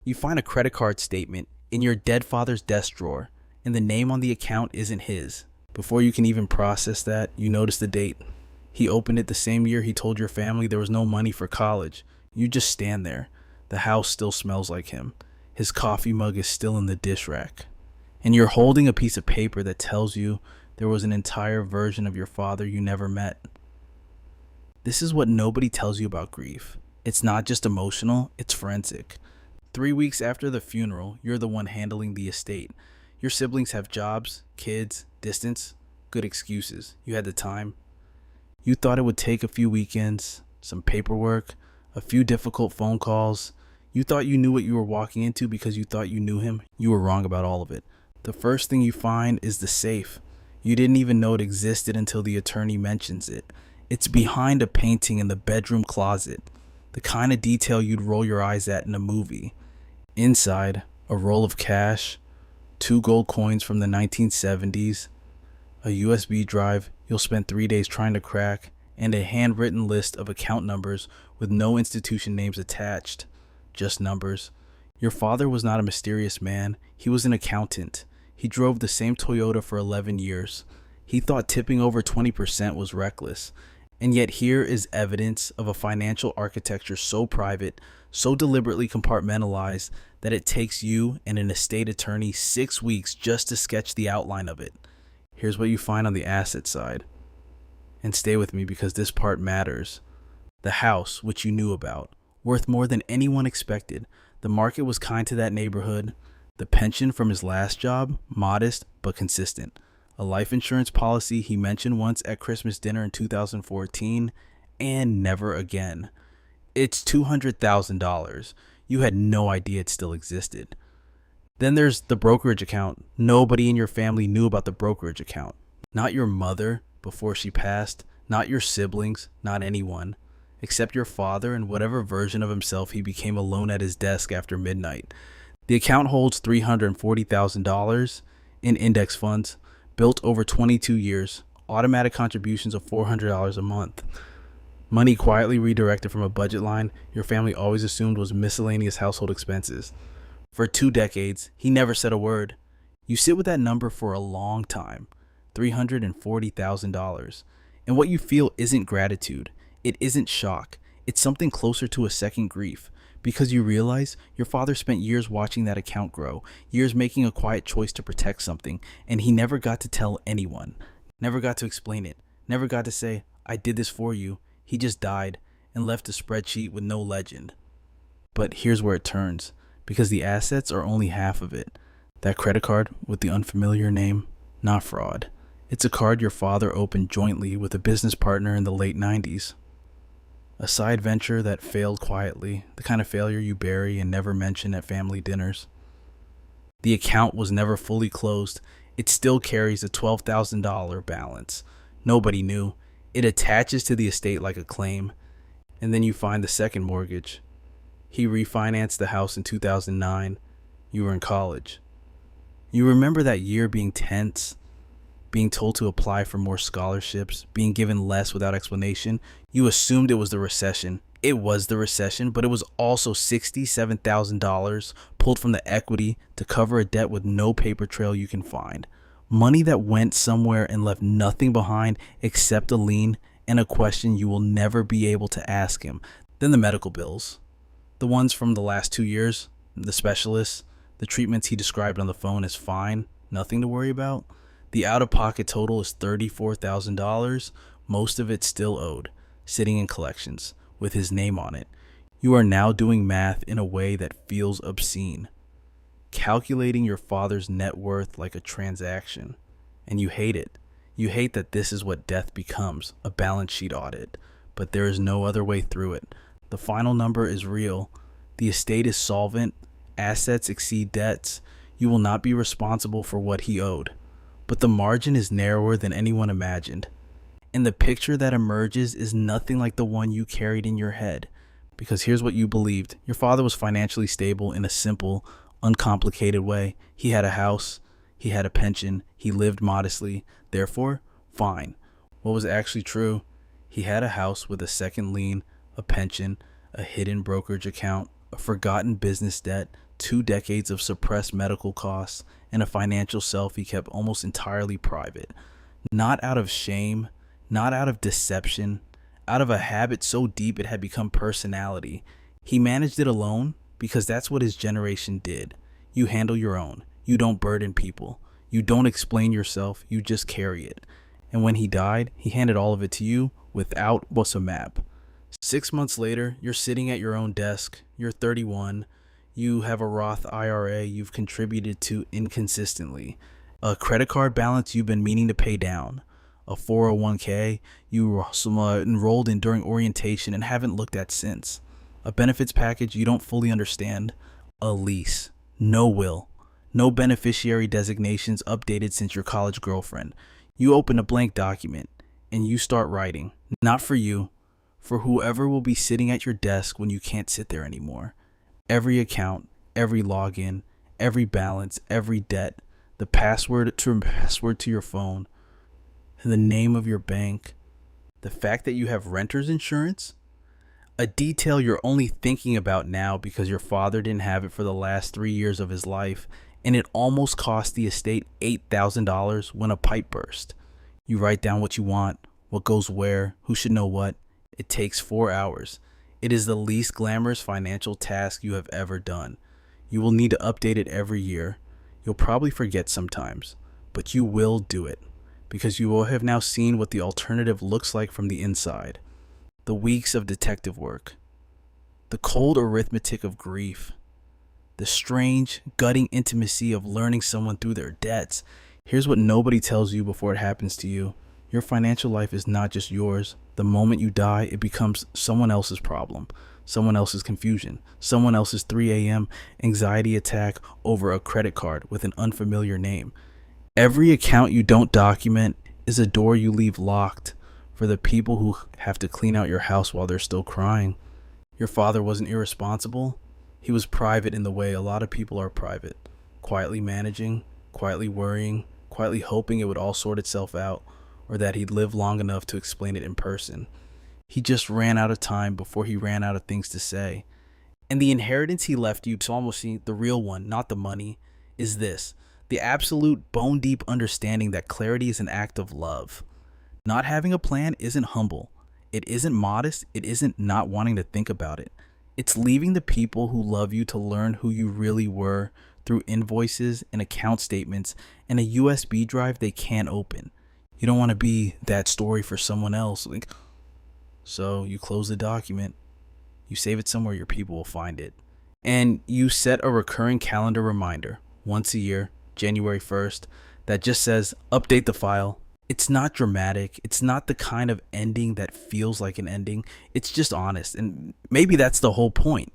You find a credit card statement in your dead father's desk drawer, and the name on the account isn't his. Before you can even process that, you notice the date. He opened it the same year he told your family there was no money for college. You just stand there. The house still smells like him. His coffee mug is still in the dish rack. And you're holding a piece of paper that tells you there was an entire version of your father you never met. This is what nobody tells you about grief. It's not just emotional, it's forensic. 3 weeks after the funeral, you're the one handling the estate. Your siblings have jobs, kids, distance, good excuses. You had the time. You thought it would take a few weekends, some paperwork, a few difficult phone calls. You thought you knew what you were walking into because you thought you knew him. You were wrong about all of it. The first thing you find is the safe. You didn't even know it existed until the attorney mentions it. It's behind a painting in the bedroom closet, the kind of detail you'd roll your eyes at in a movie. Inside, a roll of cash, 2 gold coins from the 1970s, a USB drive you'll spend 3 days trying to crack, and a handwritten list of account numbers with no institution names attached, just numbers. Your father was not a mysterious man. He was an accountant. He drove the same Toyota for 11 years. He thought tipping over 20% was reckless. And yet here is evidence of a financial architecture so private, so deliberately compartmentalized, that it takes you and an estate attorney 6 weeks just to sketch the outline of it. Here's what you find on the asset side. And stay with me because this part matters. The house, which you knew about, worth more than anyone expected. The market was kind to that neighborhood. The pension from his last job, modest but consistent. A life insurance policy he mentioned once at Christmas dinner in 2014, and never again. It's $200,000. You had no idea it still existed. Then there's the brokerage account. Nobody in your family knew about the brokerage account. Not your mother before she passed, not your siblings, not anyone, except your father and whatever version of himself he became alone at his desk after midnight. The account holds $340,000 in index funds, built over 22 years, automatic contributions of $400 a month. Money quietly redirected from a budget line your family always assumed was miscellaneous household expenses. For 2 decades, he never said a word. You sit with that number for a long time, $340,000. And what you feel isn't gratitude. It isn't shock. It's something closer to a second grief. Because you realize your father spent years watching that account grow, years making a quiet choice to protect something, and he never got to tell anyone, never got to explain it, never got to say, I did this for you. He just died and left a spreadsheet with no legend. But here's where it turns, because the assets are only half of it. That credit card with the unfamiliar name, not fraud. It's a card your father opened jointly with a business partner in the late 90s. A side venture that failed quietly, the kind of failure you bury and never mention at family dinners. The account was never fully closed. It still carries a $12,000 balance. Nobody knew. It attaches to the estate like a claim. And then you find the second mortgage. He refinanced the house in 2009. You were in college. You remember that year being tense, being told to apply for more scholarships, being given less without explanation. You assumed it was the recession. It was the recession, but it was also $67,000 pulled from the equity to cover a debt with no paper trail you can find. Money that went somewhere and left nothing behind except a lien and a question you will never be able to ask him. Then the medical bills. The ones from the last 2 years, the specialists, the treatments he described on the phone as fine, nothing to worry about. The out-of-pocket total is $34,000, most of it still owed, sitting in collections, with his name on it. You are now doing math in a way that feels obscene, calculating your father's net worth like a transaction. And you hate it. You hate that this is what death becomes, a balance sheet audit. But there is no other way through it. The final number is real. The estate is solvent. Assets exceed debts. You will not be responsible for what he owed. But the margin is narrower than anyone imagined. And the picture that emerges is nothing like the one you carried in your head. Because here's what you believed. Your father was financially stable in a simple, uncomplicated way. He had a house. He had a pension. He lived modestly. Therefore, fine. What was actually true? He had a house with a second lien, a pension, a hidden brokerage account, a forgotten business debt, 2 decades of suppressed medical costs, and a financial self he kept almost entirely private. Not out of shame, not out of deception, out of a habit so deep it had become personality. He managed it alone because that's what his generation did. You handle your own. You don't burden people. You don't explain yourself. You just carry it. And when he died, he handed all of it to you without what's a map. 6 months later, you're sitting at your own desk. You're 31. You have a Roth IRA you've contributed to inconsistently. A credit card balance you've been meaning to pay down. A 401k you enrolled in during orientation and haven't looked at since. A benefits package you don't fully understand. A lease. No will. No beneficiary designations updated since your college girlfriend. You open a blank document and you start writing. Not for you. For whoever will be sitting at your desk when you can't sit there anymore. Every account, every login, every balance, every debt, the password to your phone, the name of your bank, the fact that you have renter's insurance, a detail you're only thinking about now because your father didn't have it for the last 3 years of his life, and it almost cost the estate $8,000 when a pipe burst. You write down what you want, what goes where, who should know what. It takes 4 hours. It is the least glamorous financial task you have ever done. You will need to update it every year. You'll probably forget sometimes, but you will do it because you will have now seen what the alternative looks like from the inside. The weeks of detective work, the cold arithmetic of grief, the strange, gutting intimacy of learning someone through their debts. Here's what nobody tells you before it happens to you. Your financial life is not just yours. The moment you die, it becomes someone else's problem, someone else's confusion, someone else's 3 a.m. anxiety attack over a credit card with an unfamiliar name. Every account you don't document is a door you leave locked for the people who have to clean out your house while they're still crying. Your father wasn't irresponsible. He was private in the way a lot of people are private, quietly managing, quietly worrying, quietly hoping it would all sort itself out, or that he'd live long enough to explain it in person. He just ran out of time before he ran out of things to say. And the inheritance he left you, to almost see the real one, not the money, is this: the absolute bone-deep understanding that clarity is an act of love. Not having a plan isn't humble. It isn't modest. It isn't not wanting to think about it. It's leaving the people who love you to learn who you really were through invoices and account statements and a USB drive they can't open. You don't want to be that story for someone else. So you close the document, you save it somewhere your people will find it, and you set a recurring calendar reminder once a year, January 1st, that just says, update the file. It's not dramatic. It's not the kind of ending that feels like an ending. It's just honest. And maybe that's the whole point.